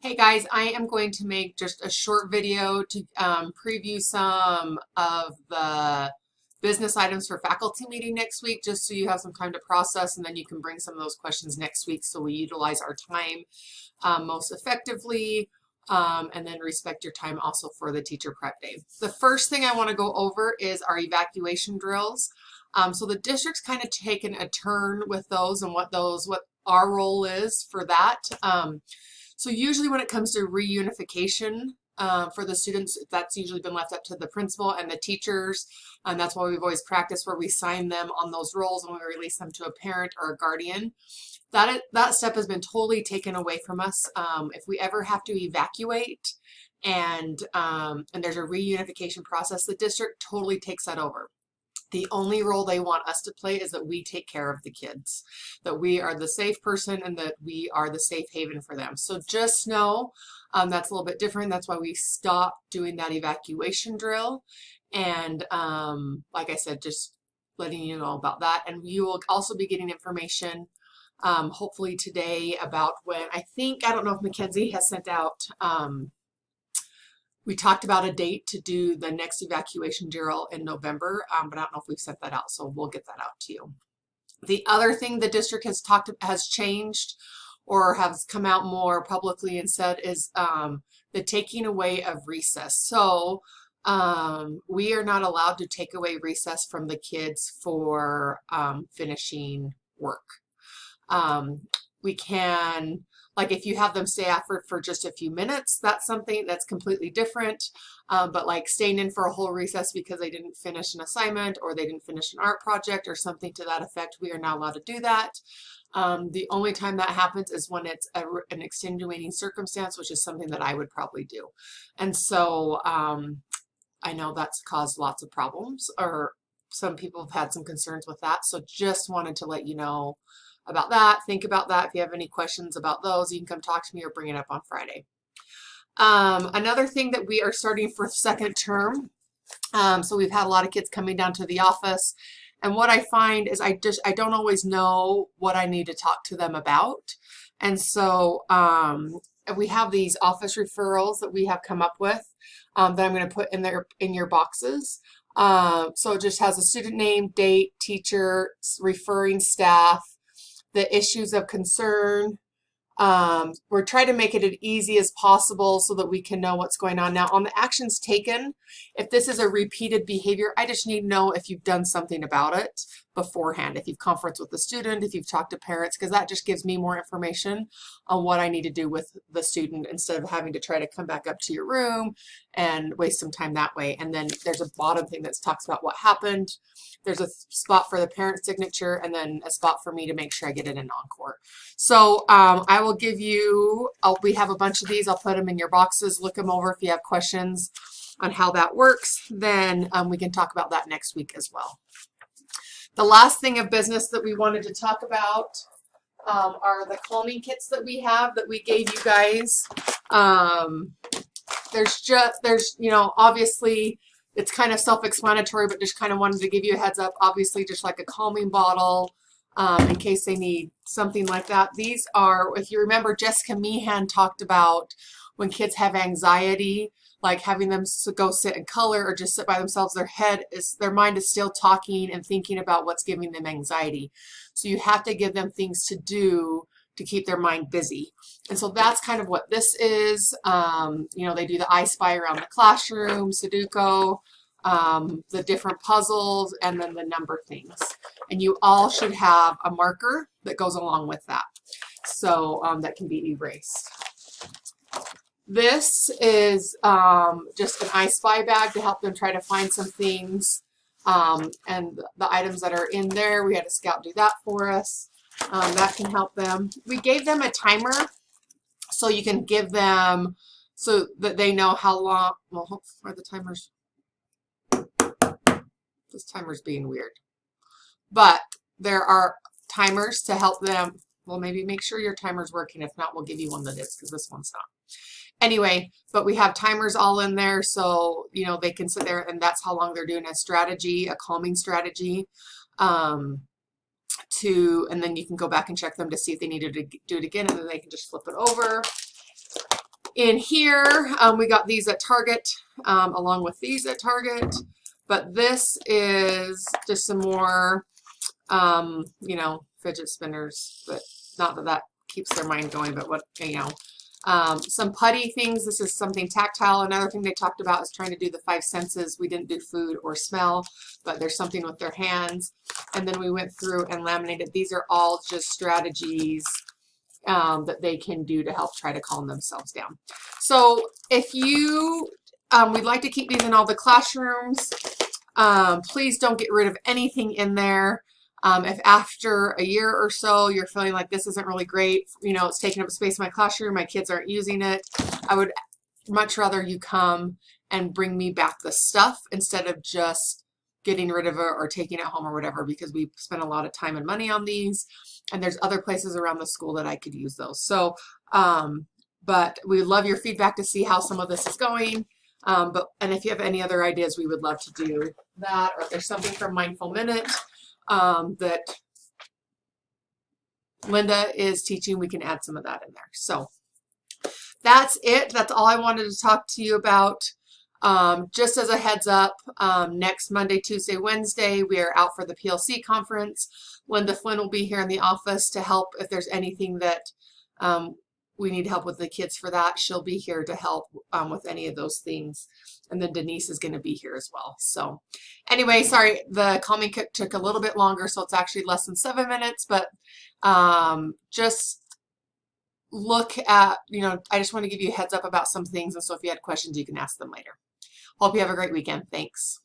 Hey guys, I am going to make just a short video to preview some of the business items for faculty meeting next week, just so you have some time to process, and then you can bring some of those questions next week so we utilize our time most effectively, and then respect your time also for the teacher prep day. The first thing I want to go over is our evacuation drills. So the district's kind of taken a turn with those and what our role is for that. So usually when it comes to reunification for the students, that's usually been left up to the principal and the teachers. And that's why we've always practiced where we sign them on those roles and we release them to a parent or a guardian. That step has been totally taken away from us. If we ever have to evacuate and there's a reunification process, the district totally takes that over. The only role they want us to play is that we take care of the kids, that we are the safe person and that we are the safe haven for them. So just know that's a little bit different. That's why we stopped doing that evacuation drill. And like I said, just letting you know about that. And you will also be getting information hopefully today about when, I don't know if Mackenzie has sent out we talked about a date to do the next evacuation drill in November, but I don't know if we've sent that out, so we'll get that out to you. The other thing the district has changed or has come out more publicly and said is the taking away of recess. So we are not allowed to take away recess from the kids for finishing work. We can, like if you have them stay after for just a few minutes, that's something that's completely different. But like staying in for a whole recess because they didn't finish an assignment or they didn't finish an art project or something to that effect, we are not allowed to do that. The only time that happens is when it's an extenuating circumstance, which is something that I would probably do. And so I know that's caused lots of problems, or some people have had some concerns with that. So just wanted to let you know about that. Think about that. If you have any questions about those, you can come talk to me or bring it up on Friday. Another thing that we are starting for second term, so we've had a lot of kids coming down to the office, and what I find is I don't always know what I need to talk to them about. And so we have these office referrals that we have come up with that I'm going to put in your boxes. So it just has a student name, date, teacher, referring staff, the issues of concern. We're trying to make it as easy as possible so that we can know what's going on. Now, on the actions taken, if this is a repeated behavior, I just need to know if you've done something about it beforehand, if you've conferenced with the student, if you've talked to parents, because that just gives me more information on what I need to do with the student instead of having to try to come back up to your room and waste some time that way. And then there's a bottom thing that talks about what happened. There's a spot for the parent signature and then a spot for me to make sure I get it in Encore. So I will give you, we have a bunch of these. I'll put them in your boxes. Look them over if you have questions on how that works. Then we can talk about that next week as well. The last thing of business that we wanted to talk about are the calming kits that we have that we gave you guys. There's, you know, obviously it's kind of self-explanatory, but just kind of wanted to give you a heads up. Obviously, just like a calming bottle in case they need something like that. These are, if you remember, Jessica Meehan talked about when kids have anxiety, like having them go sit and color or just sit by themselves, their mind is still talking and thinking about what's giving them anxiety. So you have to give them things to do to keep their mind busy. And so that's kind of what this is. You know, they do the I Spy around the classroom, Sudoku, the different puzzles, and then the number things. And you all should have a marker that goes along with that. So that can be erased. This is just an I Spy bag to help them try to find some things. And the items that are in there, we had a scout do that for us. That can help them. We gave them a timer so you can give them so that they know how long. Well, are the timers? This timer's being weird. But there are timers to help them. Well, maybe make sure your timer's working. If not, we'll give you one that is, because this one's not. Anyway, but we have timers all in there, so you know they can sit there, and that's how long they're doing a strategy, a calming strategy. And then you can go back and check them to see if they needed to do it again, and then they can just flip it over. In here, we got these at Target, along with these at Target. But this is just some more, you know, fidget spinners, but not that that keeps their mind going, but what, you know, some putty things. This is something tactile. Another thing they talked about is trying to do the 5 senses. We didn't do food or smell, but there's something with their hands. And then we went through and laminated. These are all just strategies that they can do to help try to calm themselves down. So if you, we'd like to keep these in all the classrooms. Please don't get rid of anything in there. If after a year or so you're feeling like this isn't really great, you know, it's taking up space in my classroom, my kids aren't using it, I would much rather you come and bring me back the stuff instead of just getting rid of it or taking it home or whatever, because we spent a lot of time and money on these, and there's other places around the school that I could use those. So, but we love your feedback to see how some of this is going. And if you have any other ideas, we would love to do that. Or if there's something from Mindful Minute that Linda is teaching, we can add some of that in there. So that's it. That's all I wanted to talk to you about. Just as a heads up, next Monday, Tuesday, Wednesday, we are out for the PLC conference. Linda Flynn will be here in the office to help if there's anything that we need help with the kids for that. She'll be here to help with any of those things. And then Denise is going to be here as well. So anyway, sorry, the calming cook took a little bit longer, so it's actually less than 7 minutes, but just look at, you know, I just want to give you a heads up about some things. And so if you had questions, you can ask them later. Hope you have a great weekend. Thanks.